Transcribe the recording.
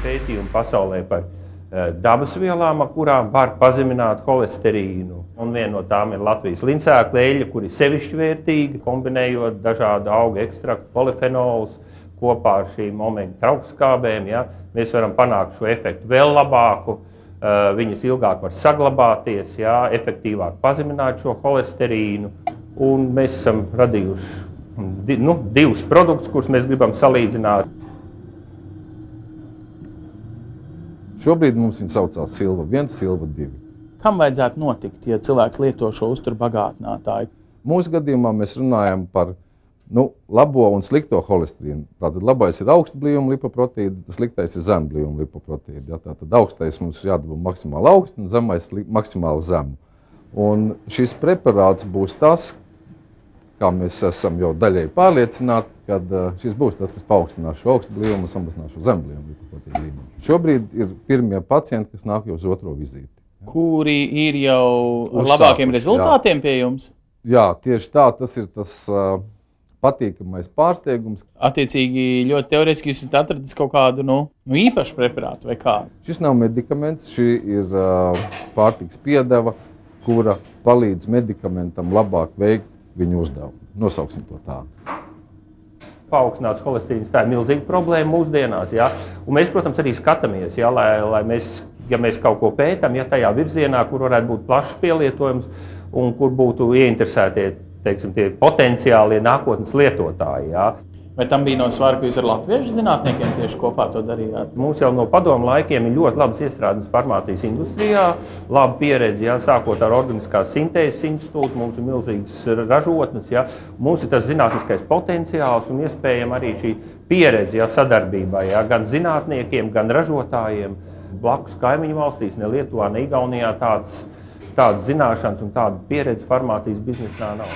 pētījumi pasaulē par dabas vielām, ar kurām var pazemināt holesterīnu. Un viena no tām ir Latvijas lincēkļa eļļa, kur ir sevišķi vērtīga, kombinējot dažādu augu ekstraktu, polifenolus kopā ar šīm omega traukskābēm. Ja? Mēs varam panākt šo efektu vēl labāku, viņas ilgāk var saglabāties, ja? Efektīvāk pazemināt šo holesterīnu. Un mēs esam radījuši divus produktus, kurus mēs gribam salīdzināt. Šobrīd mums viņi saucās Silva 1, Silva 2. Kam vajadzētu notikt, ja cilvēks lieto šo uzturbagātinātāju? Mūsu gadījumā mēs runājam par labo un slikto holesterīnu. Tātad labais ir augsta blīvuma lipoproteīdi, tas sliktais ir zem blīvuma lipoproteīdi. Ja? Tātad augstais mums ir jādabū maksimāli augstu un zemais maksimāli zemu. Un šis preparāts būs tas, kā mēs esam jau daļēji pārliecināti, kad šis būs tas, kas paaugstinās šo augstu blīvumu un samazinās šo zem blīvuma lipoproteīdu līmeni. Šobrīd ir pirmie pacienti, kas nāk jau uz otro vizīti. Kuri ir jau ar labākiem rezultātiem pie jums? Jā, tieši tā, tas ir tas patīkamais pārsteigums. Attiecīgi, ļoti teorētiski jūs esat atradis kaut kādu īpašu preparātu vai kā? Šis nav medikaments, šī ir pārtikas piedeva, kura palīdz medikamentam labāk veikt viņu uzdevumu. Nosauksim to tā. Paaugstināts holesterīns, tā ir milzīga problēma mūsdienās. Ja? Un mēs, protams, arī skatāmies, ja, lai mēs, ja mēs kaut ko pētam, ja tajā virzienā, kur varētu būt plašs pielietojums un kur būtu ieinteresētie, teiksim, tie potenciālie nākotnes lietotāji. Ja. Vai tam bija no svara, ka jūs ar latviešu zinātniekiem tieši kopā to darījāt? Mums jau no padomu laikiem ir ļoti labas iestrādes farmācijas industrijā, laba pieredze, ja, sākot ar organiskās sintēzes institūtu, mums ir milzīgas ražotnes, ja. Mums ir tas zinātniskais potenciāls un iespējami arī šī pieredze, ja, sadarbībā, ja, gan zinātniekiem, gan ražotājiem. Blakus kaimiņu valstīs, ne Lietuvā, ne Igaunijā tādas zināšanas un tāda pieredze farmācijas biznesā nav.